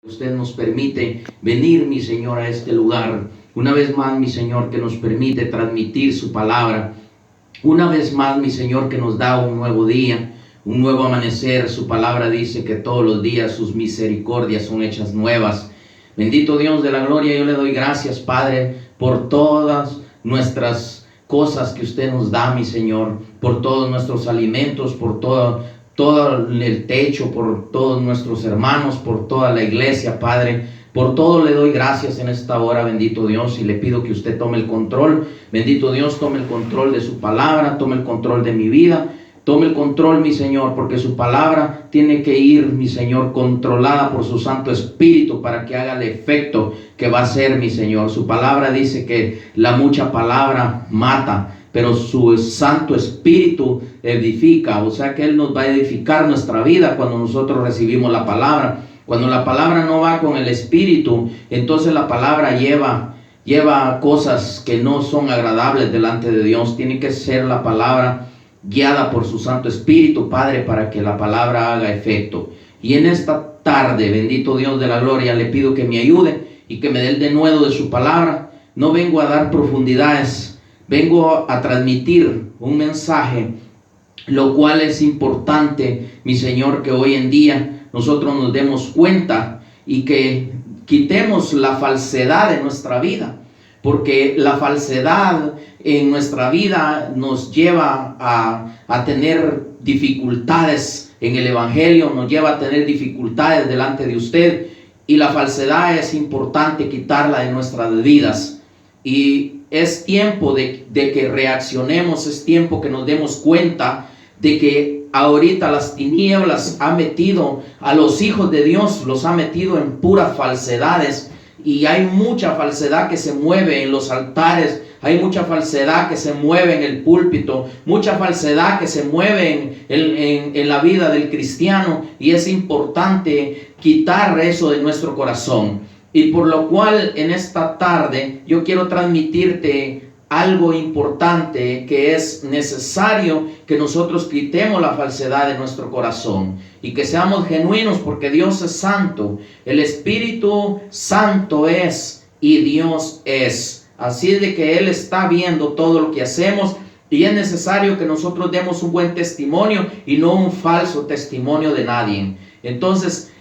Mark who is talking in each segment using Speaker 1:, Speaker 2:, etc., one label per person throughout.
Speaker 1: Usted nos permite venir, mi Señor, a este lugar. Una vez más, mi Señor, que nos permite transmitir su palabra. Una vez más, mi Señor, que nos da un nuevo día, un nuevo amanecer. Su palabra dice que todos los días sus misericordias son hechas nuevas. Bendito Dios de la gloria, yo le doy gracias, Padre, por todas nuestras cosas que usted nos da, mi Señor, por todos nuestros alimentos, por todo el techo, por todos nuestros hermanos, por toda la iglesia, Padre. Por todo le doy gracias en esta hora, bendito Dios, y le pido que usted tome el control. Bendito Dios, tome el control de su palabra, tome el control de mi vida, tome el control, mi Señor, porque su palabra tiene que ir, mi Señor, controlada por su Santo Espíritu para que haga el efecto que va a ser, mi Señor. Su palabra dice que la mucha palabra mata, pero su Santo Espíritu edifica, o sea que Él nos va a edificar nuestra vida cuando nosotros recibimos la palabra. Cuando la palabra no va con el Espíritu, entonces la palabra lleva cosas que no son agradables delante de Dios. Tiene que ser la palabra guiada por su Santo Espíritu, Padre, para que la palabra haga efecto. Y en esta tarde, bendito Dios de la gloria, le pido que me ayude y que me dé el denuedo de su palabra. No vengo a dar profundidades, vengo a transmitir un mensaje, lo cual es importante, mi Señor, que hoy en día nosotros nos demos cuenta y que quitemos la falsedad de nuestra vida, porque la falsedad en nuestra vida nos lleva a tener dificultades en el Evangelio, nos lleva a tener dificultades delante de usted, y la falsedad es importante quitarla de nuestras vidas. Y es tiempo de que reaccionemos, es tiempo que nos demos cuenta de que ahorita las tinieblas ha metido a los hijos de Dios, los ha metido en puras falsedades, y hay mucha falsedad que se mueve en los altares, hay mucha falsedad que se mueve en el púlpito, mucha falsedad que se mueve en la vida del cristiano, y es importante quitar eso de nuestro corazón. Y por lo cual en esta tarde yo quiero transmitirte algo importante, que es necesario que nosotros quitemos la falsedad de nuestro corazón y que seamos genuinos, porque Dios es santo, el Espíritu Santo es y Dios es. Así es de que Él está viendo todo lo que hacemos, y es necesario que nosotros demos un buen testimonio y no un falso testimonio de nadie. Entonces,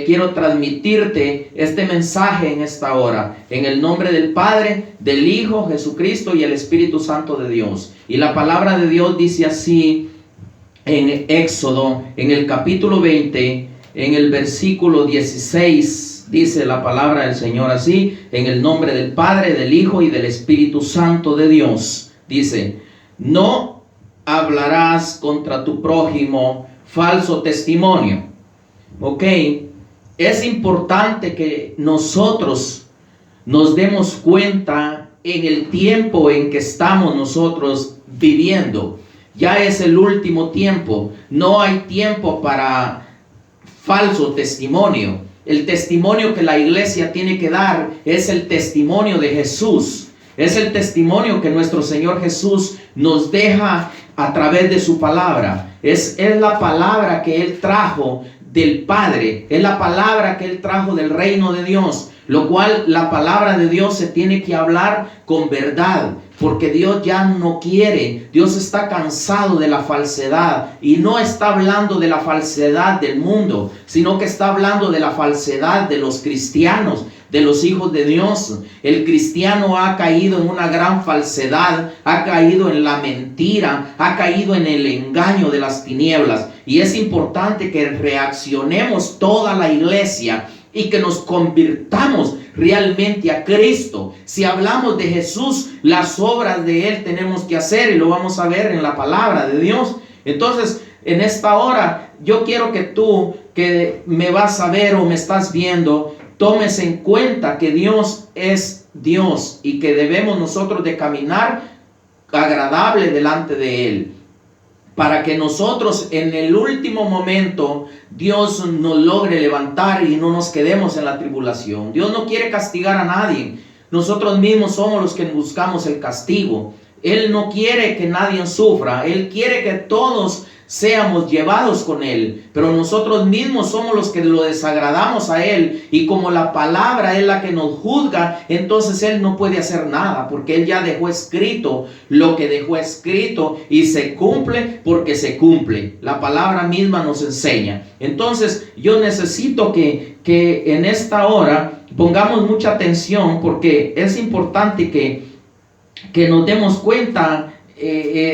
Speaker 1: quiero transmitirte este mensaje en esta hora, en el nombre del Padre, del Hijo, Jesucristo y el Espíritu Santo de Dios. Y la palabra de Dios dice así en Éxodo, en el capítulo 20, en el versículo 16, dice la palabra del Señor así: en el nombre del Padre, del Hijo y del Espíritu Santo de Dios. Dice: no hablarás contra tu prójimo falso testimonio. Ok, es importante que nosotros nos demos cuenta en el tiempo en que estamos nosotros viviendo. Ya es el último tiempo, no hay tiempo para falso testimonio. El testimonio que la iglesia tiene que dar es el testimonio de Jesús. Es el testimonio que nuestro Señor Jesús nos deja a través de su palabra. Es la palabra que Él trajo del Padre, es la palabra que Él trajo del reino de Dios, lo cual la palabra de Dios se tiene que hablar con verdad, porque Dios ya no quiere, Dios está cansado de la falsedad, y no está hablando de la falsedad del mundo, sino que está hablando de la falsedad de los cristianos, de los hijos de Dios. El cristiano ha caído en una gran falsedad, ha caído en la mentira, ha caído en el engaño de las tinieblas, y es importante que reaccionemos toda la iglesia y que nos convirtamos realmente a Cristo. Si hablamos de Jesús, las obras de Él tenemos que hacer, y lo vamos a ver en la palabra de Dios. Entonces, en esta hora, yo quiero que tú, que me vas a ver o me estás viendo, tomes en cuenta que Dios es Dios y que debemos nosotros de caminar agradable delante de Él, para que nosotros en el último momento Dios nos logre levantar y no nos quedemos en la tribulación. Dios no quiere castigar a nadie. Nosotros mismos somos los que buscamos el castigo. Él no quiere que nadie sufra. Él quiere que todos seamos llevados con Él, pero nosotros mismos somos los que lo desagradamos a Él, y como la palabra es la que nos juzga, entonces Él no puede hacer nada, porque Él ya dejó escrito lo que dejó escrito, y se cumple porque se cumple. La palabra misma nos enseña. Entonces yo necesito que en esta hora pongamos mucha atención, porque es importante que nos demos cuenta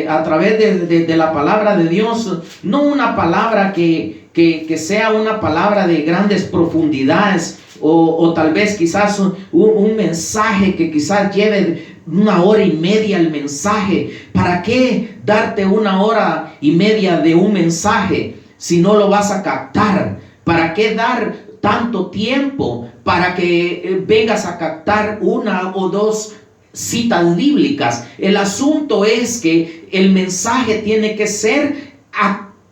Speaker 1: a través de la palabra de Dios, no una palabra que sea una palabra de grandes profundidades, o tal vez quizás un mensaje que quizás lleve 1 hora y media el mensaje. ¿Para qué darte 1 hora y media de un mensaje si no lo vas a captar? ¿Para qué dar tanto tiempo para que vengas a captar 1 o 2 citas bíblicas? El asunto es que el mensaje tiene que ser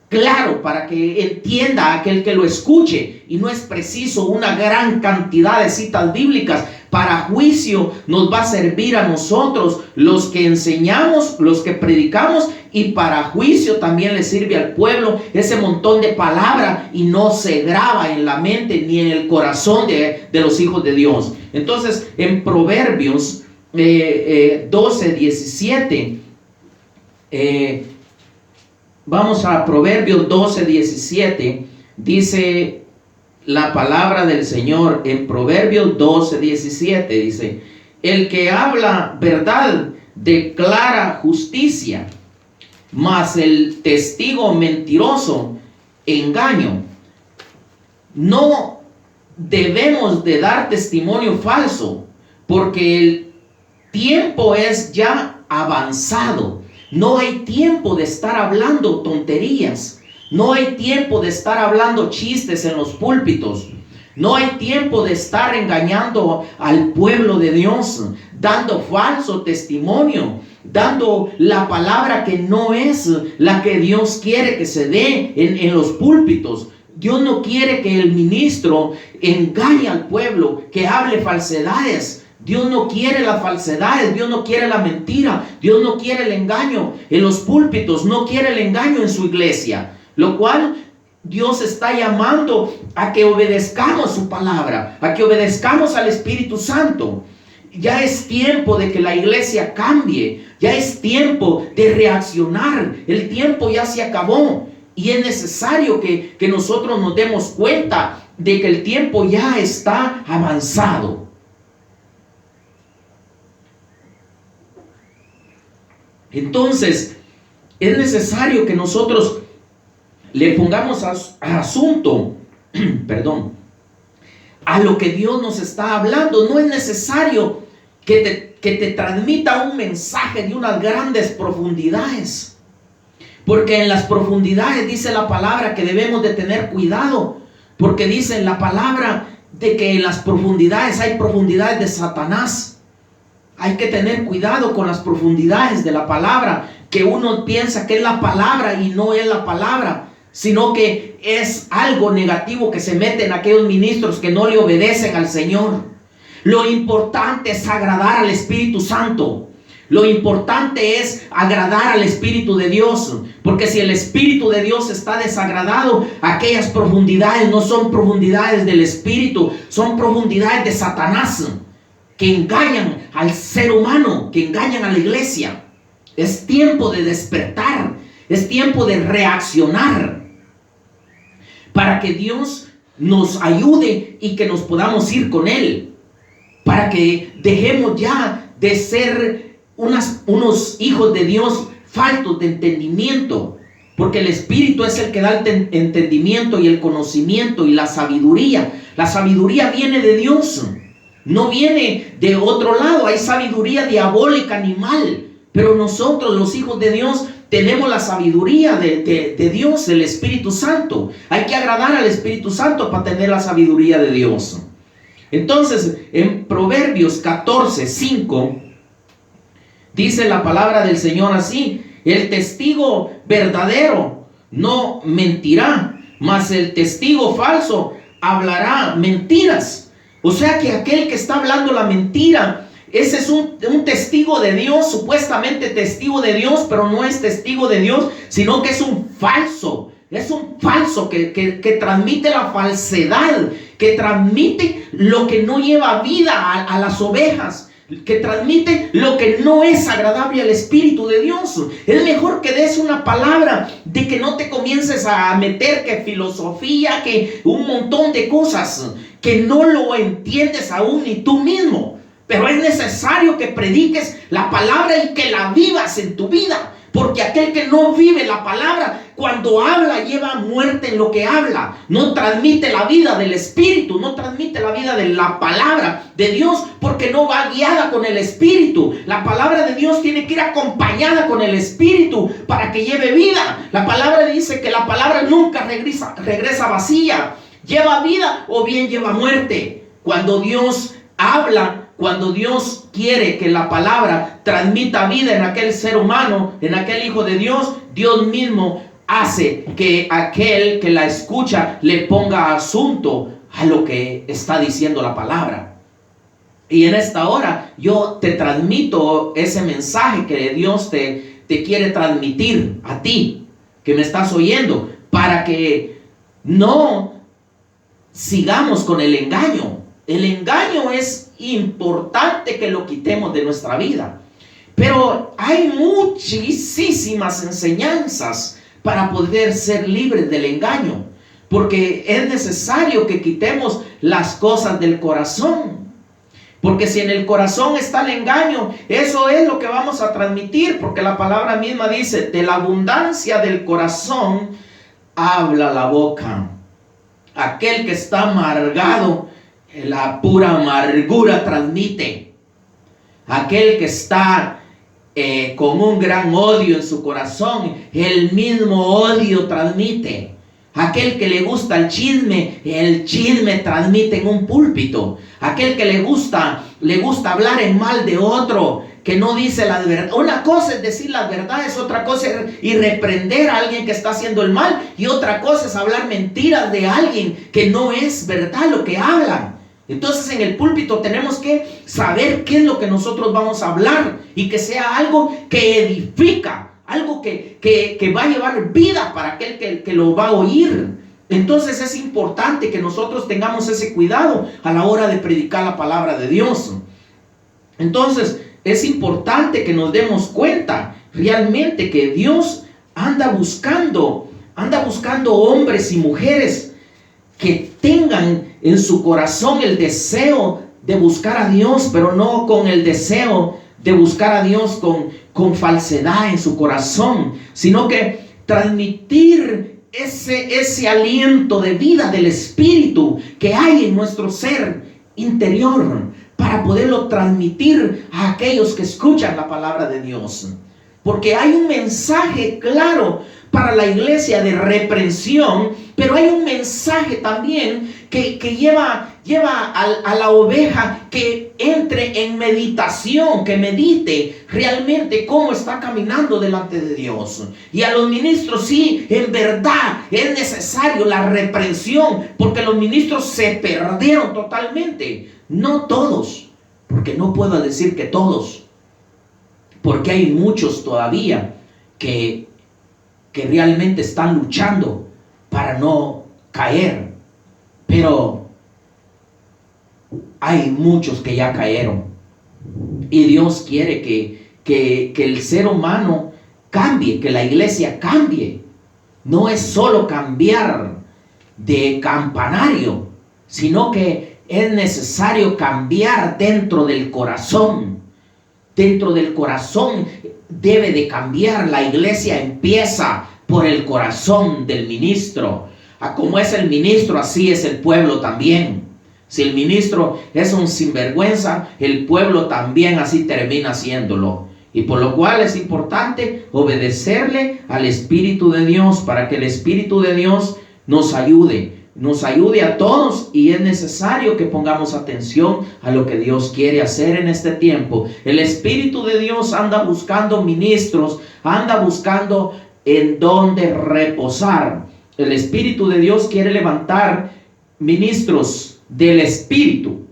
Speaker 1: claro para que entienda aquel que lo escuche, y no es preciso una gran cantidad de citas bíblicas. Para juicio nos va a servir a nosotros, los que enseñamos, los que predicamos, y para juicio también le sirve al pueblo ese montón de palabra, y no se graba en la mente ni en el corazón de los hijos de Dios. Entonces, en Proverbios 12:17, vamos a Proverbios 12:17, dice la palabra del Señor en Proverbios 12:17, dice: el que habla verdad declara justicia, mas el testigo mentiroso engaño. No debemos de dar testimonio falso, porque el tiempo es ya avanzado. No hay tiempo de estar hablando tonterías. No hay tiempo de estar hablando chistes en los púlpitos. No hay tiempo de estar engañando al pueblo de Dios, dando falso testimonio, dando la palabra que no es la que Dios quiere que se dé en los púlpitos. Dios no quiere que el ministro engañe al pueblo, que hable falsedades. Dios no quiere las falsedades, Dios no quiere la mentira, Dios no quiere el engaño en los púlpitos, no quiere el engaño en su iglesia. Lo cual Dios está llamando a que obedezcamos su palabra, a que obedezcamos al Espíritu Santo. Ya es tiempo de que la iglesia cambie, ya es tiempo de reaccionar, el tiempo ya se acabó, y es necesario que nosotros nos demos cuenta de que el tiempo ya está avanzado. Entonces, es necesario que nosotros le pongamos asunto, perdón, a lo que Dios nos está hablando. No es necesario que te transmita un mensaje de unas grandes profundidades, porque en las profundidades dice la palabra que debemos de tener cuidado, porque dice en la palabra de que en las profundidades hay profundidades de Satanás. Hay que tener cuidado con las profundidades de la palabra, que uno piensa que es la palabra y no es la palabra, sino que es algo negativo que se mete en aquellos ministros que no le obedecen al Señor. Lo importante es agradar al Espíritu Santo. Lo importante es agradar al Espíritu de Dios, porque si el Espíritu de Dios está desagradado, aquellas profundidades no son profundidades del Espíritu, son profundidades de Satanás, que engañan al ser humano, que engañan a la iglesia. Es tiempo de despertar, es tiempo de reaccionar, para que Dios nos ayude y que nos podamos ir con Él, para que dejemos ya de ser unos hijos de Dios faltos de entendimiento, porque el Espíritu es el que da el entendimiento y el conocimiento y la sabiduría. La sabiduría viene de Dios, no viene de otro lado. Hay sabiduría diabólica, animal, pero nosotros, los hijos de Dios, tenemos la sabiduría de Dios, el Espíritu Santo. Hay que agradar al Espíritu Santo para tener la sabiduría de Dios. Entonces, en Proverbios 14:5 dice la palabra del Señor así: el testigo verdadero no mentirá, mas el testigo falso hablará mentiras. O sea que aquel que está hablando la mentira, ese es un testigo de Dios, supuestamente testigo de Dios, pero no es testigo de Dios, sino que es un falso. Es un falso que transmite la falsedad, que transmite lo que no lleva vida a las ovejas, que transmite lo que no es agradable al Espíritu de Dios. Es mejor que des una palabra, de que no te comiences a meter que filosofía, que un montón de cosas que no lo entiendes aún ni tú mismo. Pero es necesario que prediques la palabra y que la vivas en tu vida. Porque aquel que no vive la palabra, cuando habla, lleva muerte en lo que habla. No transmite la vida del Espíritu, no transmite la vida de la palabra de Dios, porque no va guiada con el Espíritu. La palabra de Dios tiene que ir acompañada con el Espíritu para que lleve vida. La palabra dice que la palabra nunca regresa vacía. Lleva vida o bien lleva muerte. Cuando Dios habla, cuando Dios quiere que la palabra transmita vida en aquel ser humano, en aquel hijo de Dios, Dios mismo hace que aquel que la escucha le ponga asunto a lo que está diciendo la palabra. Y en esta hora yo te transmito ese mensaje que Dios te quiere transmitir a ti, que me estás oyendo, para que no sigamos con el engaño. El engaño es importante que lo quitemos de nuestra vida. Pero hay muchísimas enseñanzas para poder ser libres del engaño. Porque es necesario que quitemos las cosas del corazón. Porque si en el corazón está el engaño, eso es lo que vamos a transmitir. Porque la palabra misma dice, de la abundancia del corazón habla la boca. Aquel que está amargado, la pura amargura transmite. Aquel que está con un gran odio en su corazón, el mismo odio transmite. Aquel que le gusta el chisme transmite en un púlpito. Aquel que le gusta hablar en mal de otro, que no dice la verdad. Una cosa es decir las verdades, otra cosa es reprender a alguien que está haciendo el mal, y otra cosa es hablar mentiras de alguien que no es verdad lo que hablan. Entonces en el púlpito tenemos que saber qué es lo que nosotros vamos a hablar, y que sea algo que edifica, algo que va a llevar vida para aquel que lo va a oír. Entonces es importante que nosotros tengamos ese cuidado a la hora de predicar la palabra de Dios. Entonces es importante que nos demos cuenta realmente que Dios anda buscando hombres y mujeres que tengan en su corazón el deseo de buscar a Dios, pero no con el deseo de buscar a Dios con falsedad en su corazón, sino que transmitir ese aliento de vida del Espíritu que hay en nuestro ser interior, para poderlo transmitir a aquellos que escuchan la palabra de Dios. Porque hay un mensaje claro para la iglesia de reprensión, pero hay un mensaje también que lleva a la oveja que entre en meditación, que medite realmente cómo está caminando delante de Dios. Y a los ministros, sí, en verdad es necesario la reprensión, porque los ministros se perdieron totalmente. No todos, porque no puedo decir que todos, porque hay muchos todavía que realmente están luchando para no caer, pero hay muchos que ya cayeron, y Dios quiere que el ser humano cambie, que la iglesia cambie. No es solo cambiar de campanario, sino que es necesario cambiar dentro del corazón. Dentro del corazón debe de cambiar. La iglesia empieza por el corazón del ministro. Como es el ministro, así es el pueblo también. Si el ministro es un sinvergüenza, el pueblo también así termina haciéndolo. Y por lo cual es importante obedecerle al Espíritu de Dios, para que el Espíritu de Dios nos ayude a todos. Y es necesario que pongamos atención a lo que Dios quiere hacer en este tiempo. El Espíritu de Dios anda buscando ministros, anda buscando en dónde reposar. El Espíritu de Dios quiere levantar ministros del Espíritu,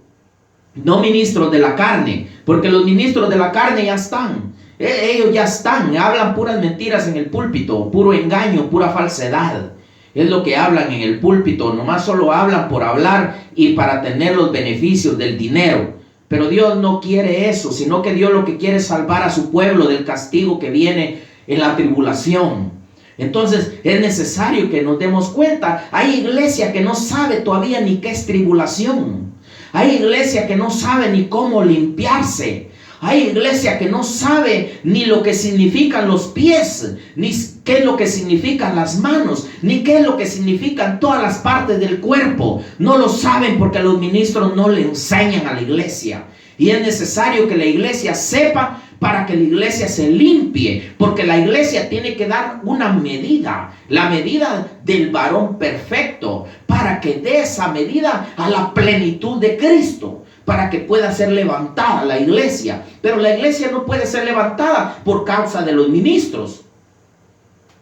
Speaker 1: no ministros de la carne, porque los ministros de la carne ya están. Ellos ya están, hablan puras mentiras en el púlpito, puro engaño, pura falsedad. Es lo que hablan en el púlpito, nomás solo hablan por hablar y para tener los beneficios del dinero. Pero Dios no quiere eso, sino que Dios lo que quiere es salvar a su pueblo del castigo que viene en la tribulación. Entonces es necesario que nos demos cuenta. Hay iglesia que no sabe todavía ni qué es tribulación. Hay iglesia que no sabe ni cómo limpiarse. Hay iglesia que no sabe ni lo que significan los pies, ni qué es lo que significan las manos, ni qué es lo que significan todas las partes del cuerpo. No lo saben porque los ministros no le enseñan a la iglesia. Y es necesario que la iglesia sepa para que la iglesia se limpie, porque la iglesia tiene que dar una medida, la medida del varón perfecto, para que dé esa medida a la plenitud de Cristo, para que pueda ser levantada la iglesia. Pero la iglesia no puede ser levantada por causa de los ministros,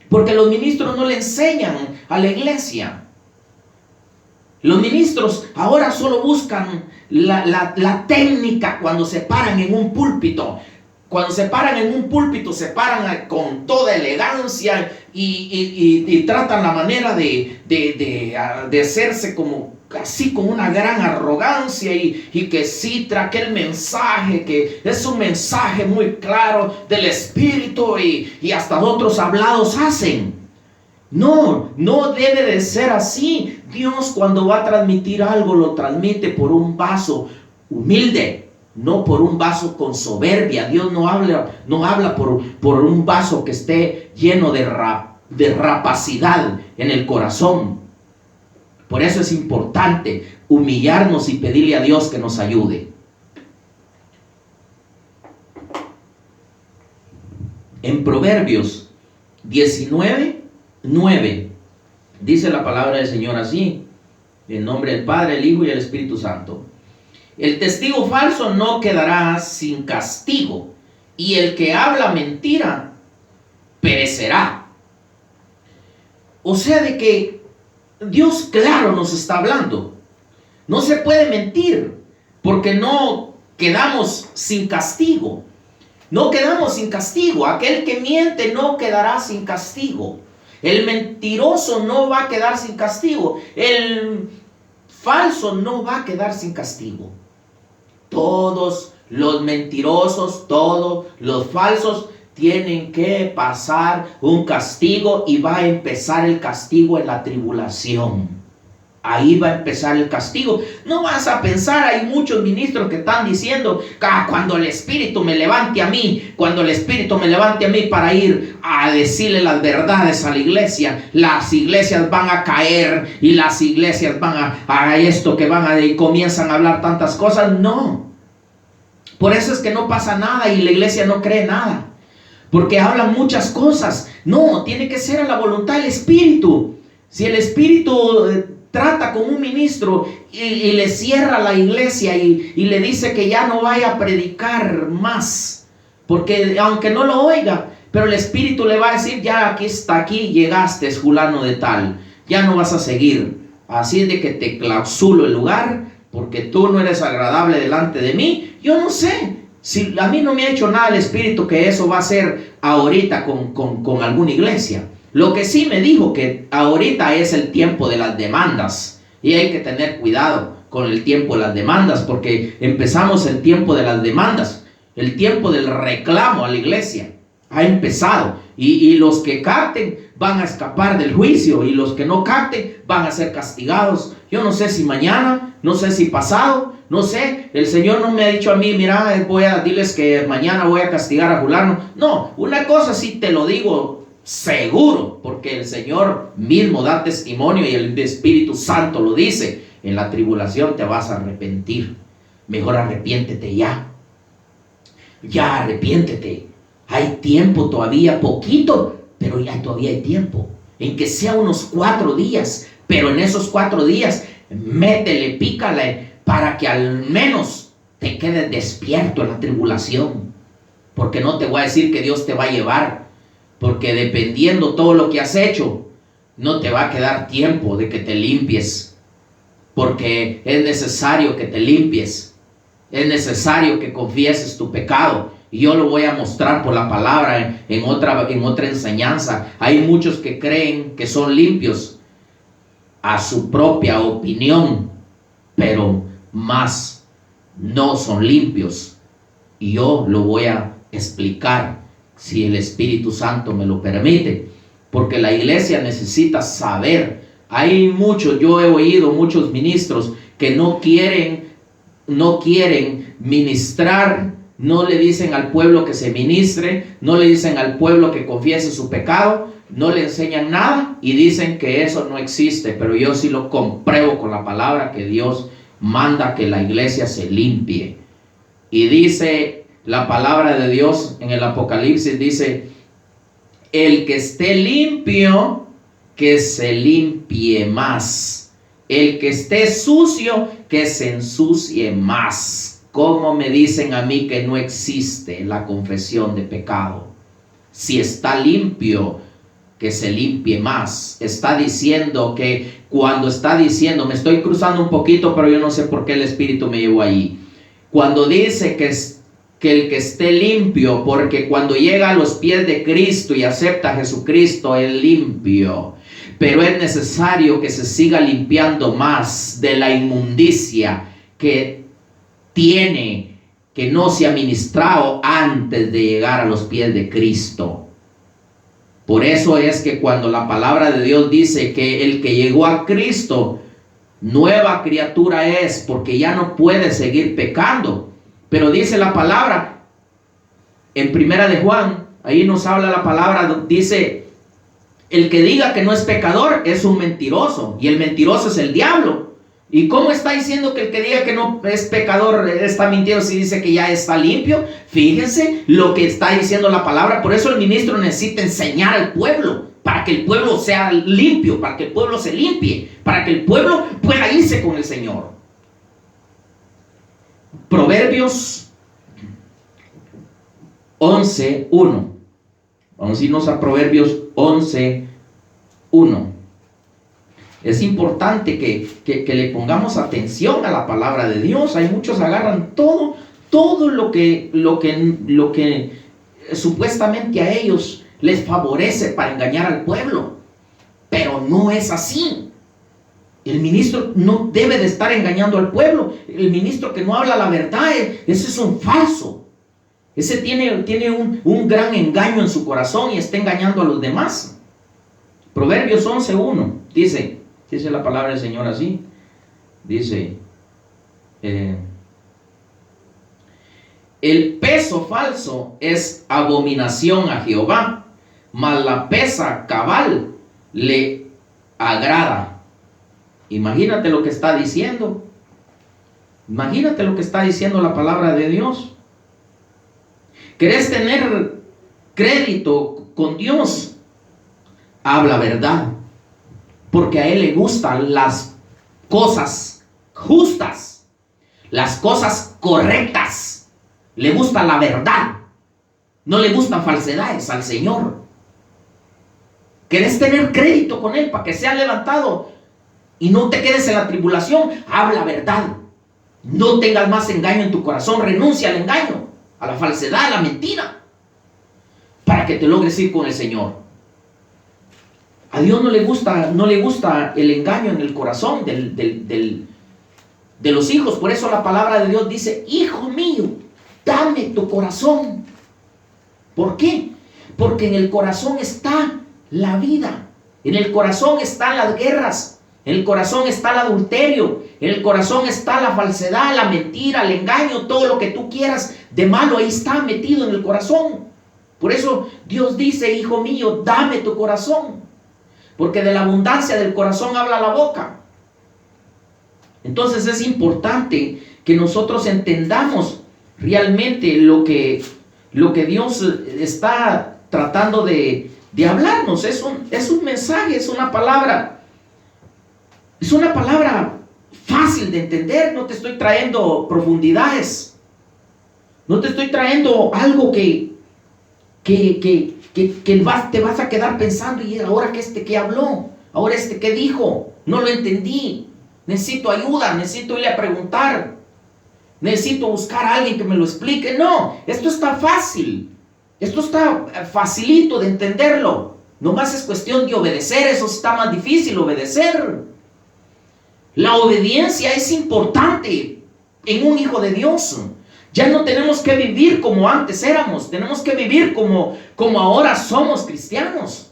Speaker 1: porque los ministros no le enseñan a la iglesia. Los ministros ahora solo buscan la técnica cuando se paran en un púlpito. Cuando se paran en un púlpito, se paran con toda elegancia y tratan la manera de hacerse como así, con una gran arrogancia y que citra aquel mensaje, que es un mensaje muy claro del Espíritu y hasta otros hablados hacen. No debe de ser así. Dios, cuando va a transmitir algo, lo transmite por un vaso humilde, no por un vaso con soberbia. Dios no habla por un vaso que esté lleno de rapacidad en el corazón. Por eso es importante humillarnos y pedirle a Dios que nos ayude. En Proverbios 19:9 dice la palabra del Señor así, en nombre del Padre, el Hijo y el Espíritu Santo. El testigo falso no quedará sin castigo, y el que habla mentira perecerá. O sea, de que Dios claro nos está hablando. No se puede mentir, porque no quedamos sin castigo. No quedamos sin castigo. Aquel que miente no quedará sin castigo. El mentiroso no va a quedar sin castigo. El falso no va a quedar sin castigo. Todos los mentirosos, todos los falsos tienen que pasar un castigo, y va a empezar el castigo en la tribulación. Ahí va a empezar el castigo. No vas a pensar, hay muchos ministros que están diciendo, cuando el Espíritu me levante a mí, cuando el Espíritu me levante a mí para ir a decirle las verdades a la iglesia, las iglesias van a caer y las iglesias van a esto, que y comienzan a hablar tantas cosas. No. Por eso es que no pasa nada y la iglesia no cree nada, porque hablan muchas cosas. No, tiene que ser a la voluntad del Espíritu. Si el Espíritu trata con un ministro y le cierra la iglesia y le dice que ya no vaya a predicar más, porque aunque no lo oiga, pero el Espíritu le va a decir, ya aquí llegaste, fulano de tal, ya no vas a seguir. Así es de que te clausulo el lugar, porque tú no eres agradable delante de mí. Yo no sé, si a mí no me ha hecho nada el Espíritu que eso va a ser ahorita con alguna iglesia. Lo que sí me dijo que ahorita es el tiempo de las demandas, y hay que tener cuidado con el tiempo de las demandas, porque empezamos el tiempo de las demandas, el tiempo del reclamo a la iglesia ha empezado, y los que capten van a escapar del juicio, y los que no capten van a ser castigados. Yo no sé si mañana, no sé si pasado, no sé. El Señor no me ha dicho a mí, mira, voy a decirles que mañana voy a castigar a fulano. No, una cosa sí te lo digo seguro, porque el Señor mismo da testimonio y el Espíritu Santo lo dice: en la tribulación te vas a arrepentir. Mejor arrepiéntete ya. Ya arrepiéntete. Hay tiempo todavía, poquito, pero ya todavía hay tiempo. En que sea unos 4 días, pero en esos 4 días métele, pícale, para que al menos te quedes despierto en la tribulación. Porque no te voy a decir que Dios te va a llevar, porque dependiendo todo lo que has hecho, no te va a quedar tiempo de que te limpies, porque es necesario que te limpies, es necesario que confieses tu pecado, Y yo lo voy a mostrar por la palabra en otra enseñanza. Hay muchos que creen que son limpios a su propia opinión, pero más no son limpios. Y yo lo voy a explicar si el Espíritu Santo me lo permite, porque la iglesia necesita saber. Hay muchos, yo he oído muchos ministros que no quieren ministrar, no le dicen al pueblo que se ministre, no le dicen al pueblo que confiese su pecado, no le enseñan nada y dicen que eso no existe. Pero yo sí lo compruebo con la palabra, que Dios manda que la iglesia se limpie. Y dice la palabra de Dios en el Apocalipsis, dice: el que esté limpio, que se limpie más. El que esté sucio, que se ensucie más. ¿Cómo me dicen a mí que no existe la confesión de pecado? Si está limpio, que se limpie más. Está diciendo que cuando está diciendo, me estoy cruzando un poquito, pero yo no sé por qué el Espíritu me llevó ahí. Cuando dice que el que esté limpio, porque cuando llega a los pies de Cristo y acepta a Jesucristo, es limpio. Pero es necesario que se siga limpiando más de la inmundicia que tiene, que no se ha ministrado antes de llegar a los pies de Cristo. Por eso es que cuando la palabra de Dios dice que el que llegó a Cristo, nueva criatura es, porque ya no puede seguir pecando. Pero dice la palabra en Primera de Juan, ahí nos habla la palabra, dice: el que diga que no es pecador es un mentiroso, y el mentiroso es el diablo. ¿Y cómo está diciendo que el que diga que no es pecador está mintiendo si dice que ya está limpio? Fíjense lo que está diciendo la palabra. Por eso el ministro necesita enseñar al pueblo, para que el pueblo sea limpio, para que el pueblo se limpie, para que el pueblo pueda irse con el Señor. Proverbios 11:1. Vamos a irnos a Proverbios 11:1. Es importante que le pongamos atención a la palabra de Dios. Hay muchos agarran todo lo que supuestamente a ellos les favorece para engañar al pueblo. Pero no es así. El ministro no debe de estar engañando al pueblo. El ministro que no habla la verdad, ese es un falso. Ese tiene un gran engaño en su corazón y está engañando a los demás. Proverbios 11:1 dice la palabra del Señor así. Dice: el peso falso es abominación a Jehová, mas la pesa cabal le agrada. Imagínate lo que está diciendo. Imagínate lo que está diciendo la palabra de Dios. ¿Querés tener crédito con Dios? Habla verdad, porque a Él le gustan las cosas justas, las cosas correctas. Le gusta la verdad, no le gustan falsedades al Señor. ¿Querés tener crédito con Él para que sea levantado y no te quedes en la tribulación? Habla verdad. No tengas más engaño en tu corazón. Renuncia al engaño, a la falsedad, a la mentira, para que te logres ir con el Señor. A Dios no le gusta el engaño en el corazón de los hijos. Por eso la palabra de Dios dice: hijo mío, dame tu corazón. ¿Por qué? Porque en el corazón está la vida. En el corazón están las guerras. En el corazón está el adulterio. En el corazón está la falsedad, la mentira, el engaño, todo lo que tú quieras de malo, ahí está metido en el corazón. Por eso Dios dice: hijo mío, dame tu corazón. Porque de la abundancia del corazón habla la boca. Entonces es importante que nosotros entendamos realmente lo que Dios está tratando de hablarnos. Es un mensaje, es una palabra. Es una palabra fácil de entender. No te estoy trayendo profundidades. No te estoy trayendo algo que te vas a quedar pensando: y ahora que ¿qué habló? Ahora ¿qué dijo? No lo entendí. Necesito ayuda, necesito irle a preguntar. necesito buscar a alguien que me lo explique. No, esto está fácil. Esto está facilito de entenderlo. Nomás es cuestión de obedecer. Eso está más difícil, obedecer. La obediencia es importante en un hijo de Dios. Ya no tenemos que vivir como antes éramos. Tenemos que vivir como ahora somos cristianos.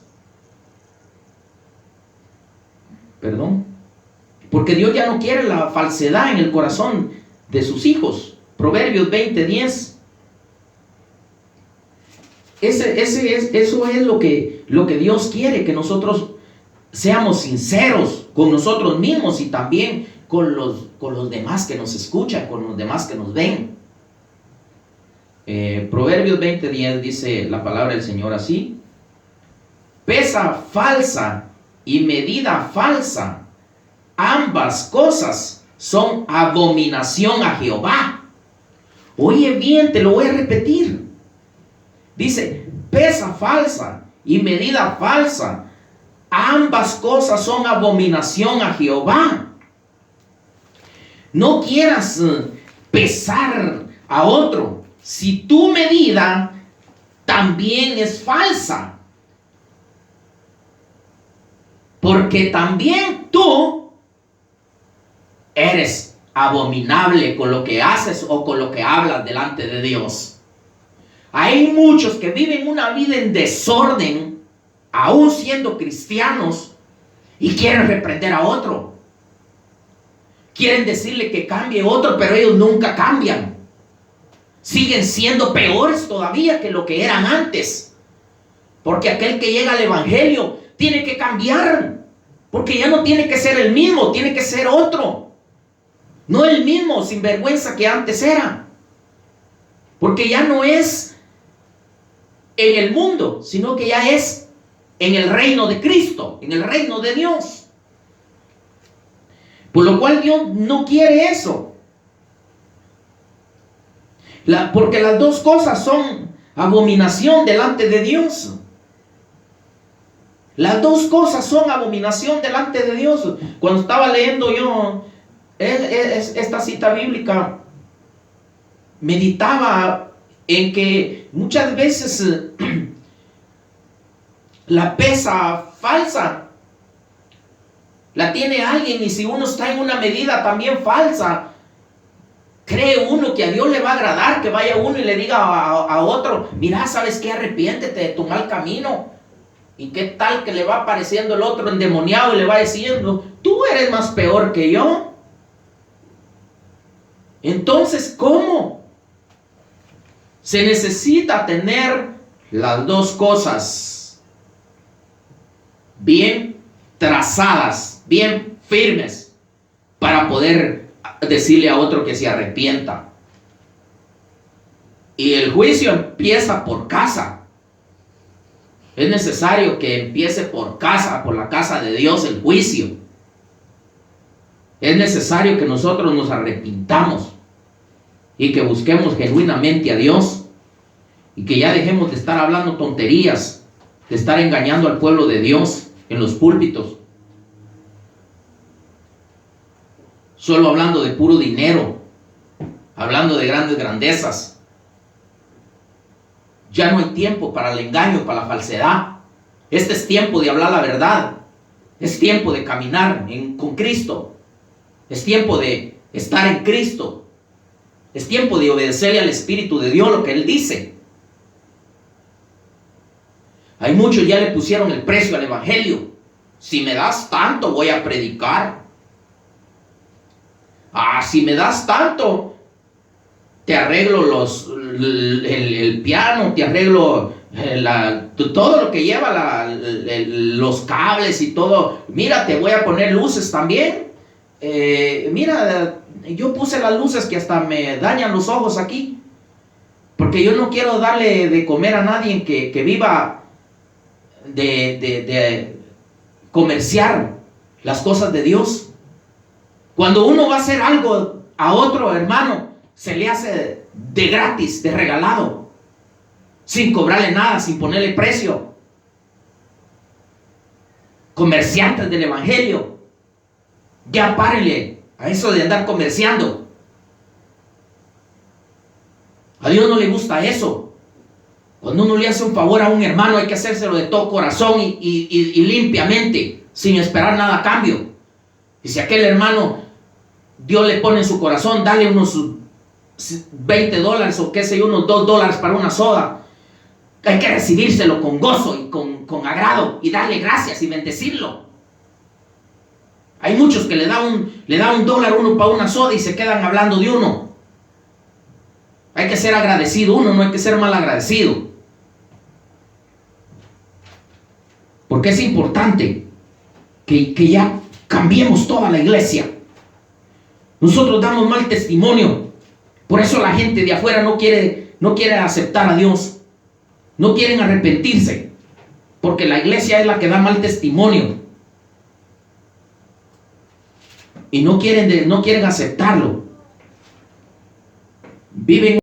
Speaker 1: Perdón. Porque Dios ya no quiere la falsedad en el corazón de sus hijos. Proverbios 20:10. Eso es lo que Dios quiere, que nosotros seamos sinceros con nosotros mismos y también con los demás que nos escuchan, con los demás que nos ven. Proverbios 20:10 dice la palabra del Señor así: pesa falsa y medida falsa, ambas cosas son abominación a Jehová. Oye bien, te lo voy a repetir. Dice, pesa falsa y medida falsa, ambas cosas son abominación a Jehová. No quieras pesar a otro si tu medida también es falsa. Porque también tú eres abominable con lo que haces o con lo que hablas delante de Dios. Hay muchos que viven una vida en desorden, aún siendo cristianos, y quieren reprender a otro. Quieren decirle que cambie otro, pero ellos nunca cambian. Siguen siendo peores todavía que lo que eran antes. Porque aquel que llega al evangelio tiene que cambiar. Porque ya no tiene que ser el mismo, tiene que ser otro. No el mismo sinvergüenza que antes era. Porque ya no es en el mundo, sino que ya es en el reino de Cristo, en el reino de Dios. Por lo cual Dios no quiere eso. Porque las dos cosas son abominación delante de Dios. Las dos cosas son abominación delante de Dios. Cuando estaba leyendo yo esta cita bíblica, meditaba en que muchas veces la pesa falsa la tiene alguien, y si uno está en una medida también falsa, cree uno que a Dios le va a agradar que vaya uno y le diga a otro: mira, ¿sabes qué? Arrepiéntete de tu mal camino. ¿Y qué tal que le va apareciendo el otro endemoniado y le va diciendo: tú eres más peor que yo? Entonces, ¿cómo? Se necesita tener las dos cosas bien trazadas, bien firmes, para poder decirle a otro que se arrepienta. Y el juicio empieza por casa. Es necesario que empiece por casa, por la casa de Dios, el juicio. Es necesario que nosotros nos arrepintamos y que busquemos genuinamente a Dios, y que ya dejemos de estar hablando tonterías, de estar engañando al pueblo de Dios en los púlpitos, solo hablando de puro dinero, hablando de grandes grandezas. Ya no hay tiempo para el engaño, para la falsedad. Este es tiempo de hablar la verdad. Es tiempo de caminar con Cristo. Es tiempo de estar en Cristo. Es tiempo de obedecerle al Espíritu de Dios lo que Él dice. Hay muchos ya le pusieron el precio al Evangelio. Si me das tanto, voy a predicar. Si me das tanto, te arreglo el piano, te arreglo todo lo que lleva los cables y todo. Mira, te voy a poner luces también. Mira, yo puse las luces que hasta me dañan los ojos aquí, porque yo no quiero darle de comer a nadie que viva de comerciar las cosas de Dios. Cuando uno va a hacer algo a otro hermano, se le hace de gratis, de regalado, sin cobrarle nada, sin ponerle precio. Comerciantes del Evangelio, ya párenle a eso de andar comerciando. A Dios no le gusta eso. Cuando uno le hace un favor a un hermano, hay que hacérselo de todo corazón y limpiamente, sin esperar nada a cambio. Y si aquel hermano, Dios le pone en su corazón, dale unos $20 o qué sé yo, unos $2 para una soda, hay que recibírselo con gozo y con agrado y darle gracias y bendecirlo. Hay muchos que le da un dólar uno para una soda y se quedan hablando de uno. Hay que ser agradecido uno, no hay que ser mal agradecido. Porque es importante que ya cambiemos toda la iglesia. Nosotros damos mal testimonio. Por eso la gente de afuera no quiere aceptar a Dios. No quieren arrepentirse. Porque la iglesia es la que da mal testimonio. Y no quieren aceptarlo. Viven